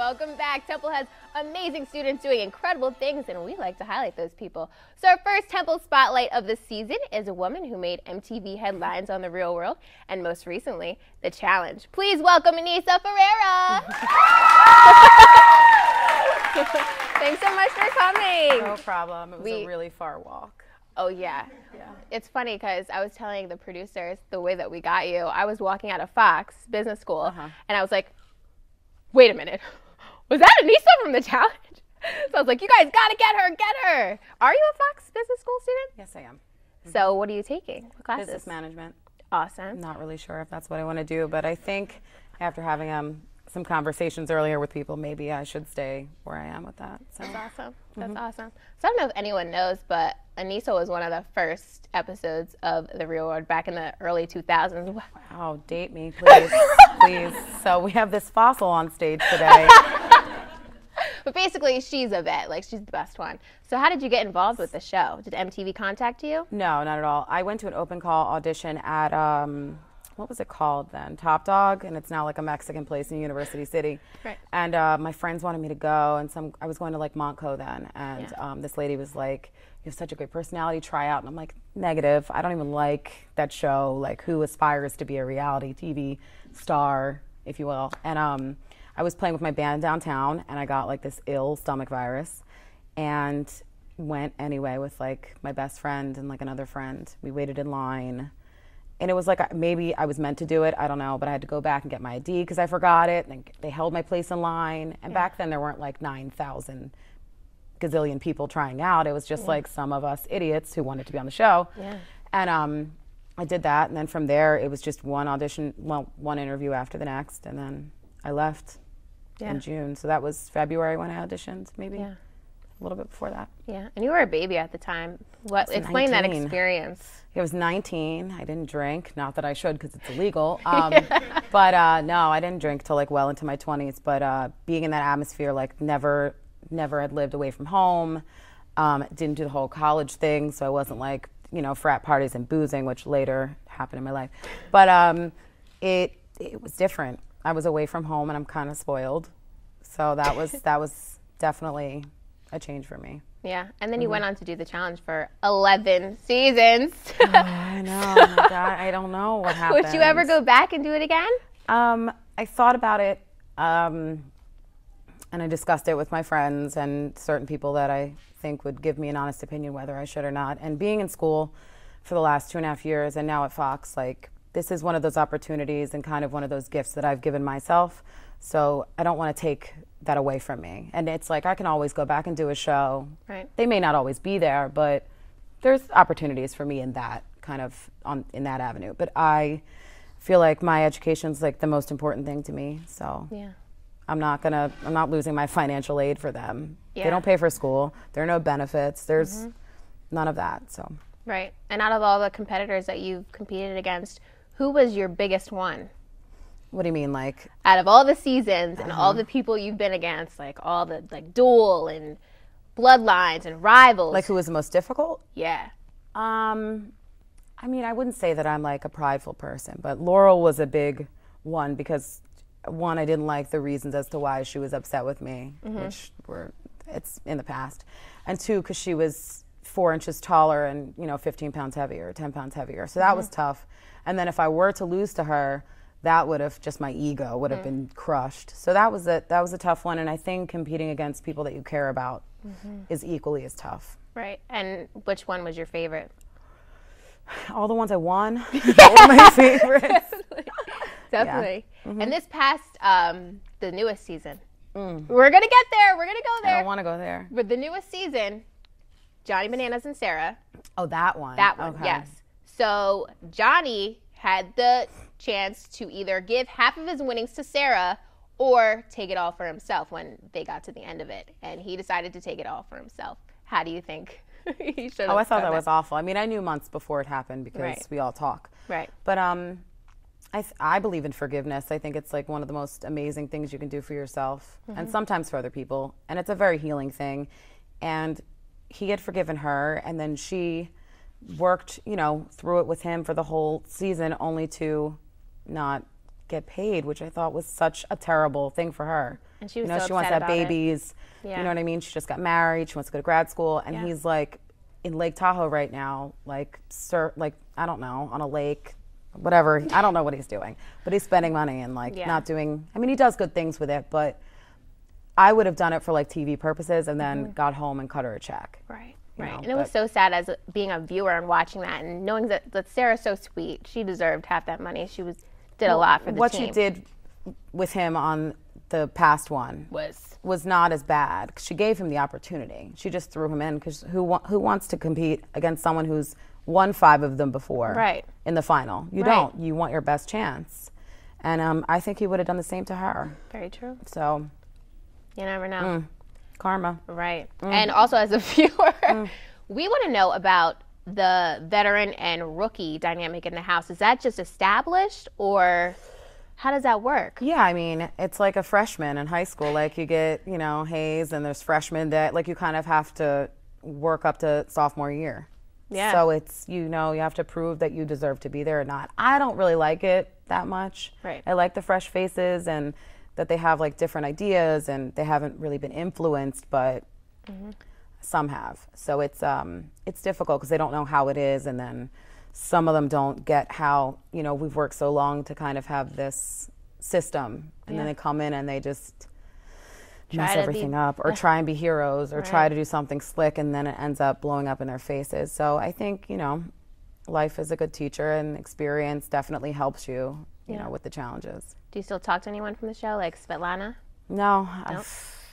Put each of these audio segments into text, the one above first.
Welcome back. Temple has amazing students doing incredible things, and we like to highlight those people. So our first Temple Spotlight of the season is a woman who made MTV headlines on The Real World, and most recently, The Challenge. Please welcome Aneesa Ferreira. Thanks so much for coming. No problem. It was a really far walk. Oh, yeah. It's funny because I was telling the producers the way that we got you. I was walking out of Fox Business School, and I was like, wait a minute. Was that Aneesa from The Challenge? So I was like, you guys got to get her, get her. Are you a Fox Business School student? Yes, I am. So what are you taking? What classes? Business management. Awesome. I'm not really sure if that's what I want to do, but I think after having some conversations earlier with people, maybe I should stay where I am with that. So. That's awesome. That's awesome. So I don't know if anyone knows, but Aneesa was one of the first episodes of The Real World back in the early 2000s. Wow, date me, please. Please. So we have this fossil on stage today. But basically, she's a vet. Like, she's the best one. So how did you get involved with the show? Did MTV contact you? No, not at all. I went to an open call audition at, what was it called then? Top Dog, and it's now like a Mexican place in University City. Right. And my friends wanted me to go, and I was going to like Montco then, and this lady was like, you have such a great personality, try out. And I'm like, negative. I don't even like that show. Like, who aspires to be a reality TV star, if you will? And I was playing with my band downtown, and I got like this ill stomach virus, and went anyway with like my best friend and like another friend. We waited in line, and it was like maybe I was meant to do it, I don't know, but I had to go back and get my ID because I forgot it, and they held my place in line. And back then there weren't like 9,000 gazillion people trying out. It was just like some of us idiots who wanted to be on the show. And I did that, and then from there it was just one audition, well, one interview after the next, and then I left in June. So that was February when I auditioned, maybe a little bit before that. Yeah, and you were a baby at the time. Explain 19. that experience. I was 19. I didn't drink, not that I should because it's illegal. But no, I didn't drink till like well into my 20s. But being in that atmosphere, like never had lived away from home. Didn't do the whole college thing, so I wasn't like, you know, frat parties and boozing, which later happened in my life. But it was different. I was away from home, and I'm kind of spoiled. So that was definitely a change for me. Yeah, and then you went on to do The Challenge for 11 seasons. Oh, I know. Oh my God, I don't know what happened. Would you ever go back and do it again? I thought about it, and I discussed it with my friends and certain people that I think would give me an honest opinion whether I should or not. And being in school for the last 2.5 years and now at Fox, like, this is one of those opportunities and kind of one of those gifts that I've given myself. So I don't want to take that away from me. And it's like I can always go back and do a show. Right. They may not always be there, but there's opportunities for me in that kind of in that avenue. But I feel like my education's like the most important thing to me. So I'm not losing my financial aid for them. They don't pay for school. There are no benefits. There's none of that. So. Right. And out of all the competitors that you've competed against, who was your biggest one? What do you mean, like? Out of all the seasons and all the people you've been against, like all the like duel and bloodlines and rivals. Like who was the most difficult? Yeah. I mean, I wouldn't say that I'm like a prideful person, but Laurel was a big one because one, I didn't like the reasons as to why she was upset with me, which it's in the past. And two, because she was 4 inches taller and, you know, 15 pounds heavier, 10 pounds heavier. So that was tough. And then if I were to lose to her, that would have just my ego would have been crushed. So that was a tough one. And I think competing against people that you care about is equally as tough. Right. And which one was your favorite? All the ones I won. All my favorites. Definitely. And this past the newest season, we're gonna get there. We're gonna go there. I don't want to go there. With the newest season, Johnny Bananas and Sarah. Oh, that one. That one. Okay. Yes. So Johnny had the chance to either give half of his winnings to Sarah or take it all for himself when they got to the end of it, and he decided to take it all for himself. How do you think he should have? Oh, I thought that was awful. I mean, I knew months before it happened because we all talk. Right. But I believe in forgiveness. I think it's like one of the most amazing things you can do for yourself and sometimes for other people. And it's a very healing thing. And he had forgiven her, and then she worked, you know, through it with him for the whole season only to not get paid, which I thought was such a terrible thing for her. And she was you know, so she wants upset to have about it. babies. Yeah. You know what I mean? She just got married. She wants to go to grad school, and he's like in Lake Tahoe right now, like I don't know, on a lake, whatever. I don't know what he's doing, but he's spending money and like not doing. I mean, he does good things with it, but I would have done it for like TV purposes, and then got home and cut her a check. Right. You Right. know, And it was so sad as being a viewer and watching that and knowing that Sarah's so sweet. She deserved half that money. She did a lot for the team. What she did with him on the past one was not as bad. She gave him the opportunity. She just threw him in because who wants to compete against someone who's won 5 of them before in the final? You don't. You want your best chance. And I think he would have done the same to her. Very true. So you never know. Karma. Right. And also as a viewer, we want to know about the veteran and rookie dynamic in the house. Is that just established, or how does that work? Yeah, I mean, it's like a freshman in high school. Like you get, you know, Hayes, and there's freshmen that like you kind of have to work up to sophomore year. Yeah. So it's, you know, you have to prove that you deserve to be there or not. I don't really like it that much. Right. I like the fresh faces and that they have like different ideas and they haven't really been influenced, but some have. So it's difficult because they don't know how it is, and then some of them don't get how, you know, we've worked so long to kind of have this system, and then they come in and they just mess everything up, or try and be heroes, or try to do something slick, and then it ends up blowing up in their faces. So I think, you know, life is a good teacher, and experience definitely helps you, you know, with the challenges. Do you still talk to anyone from the show, like Svetlana? No.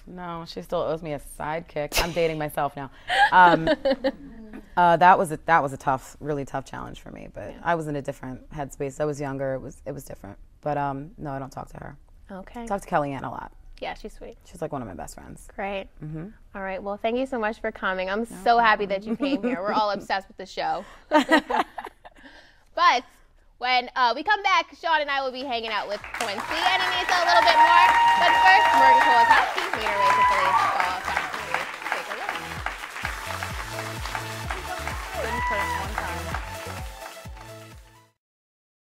No, she still owes me a sidekick. I'm dating myself now. That was a tough, really tough challenge for me. But I was in a different headspace. I was younger. It was different. But no, I don't talk to her. Okay. I talk to Kellyanne a lot. Yeah, she's sweet. She's like one of my best friends. Great. All right. Well, thank you so much for coming. I'm so happy that you came here. We're all obsessed with the show. But when we come back, Sean and I will be hanging out with Quincy and Aneesa a little bit more. But first, Morgan Kolakowski, Meter Race Affiliates Ball Factory. Take a look.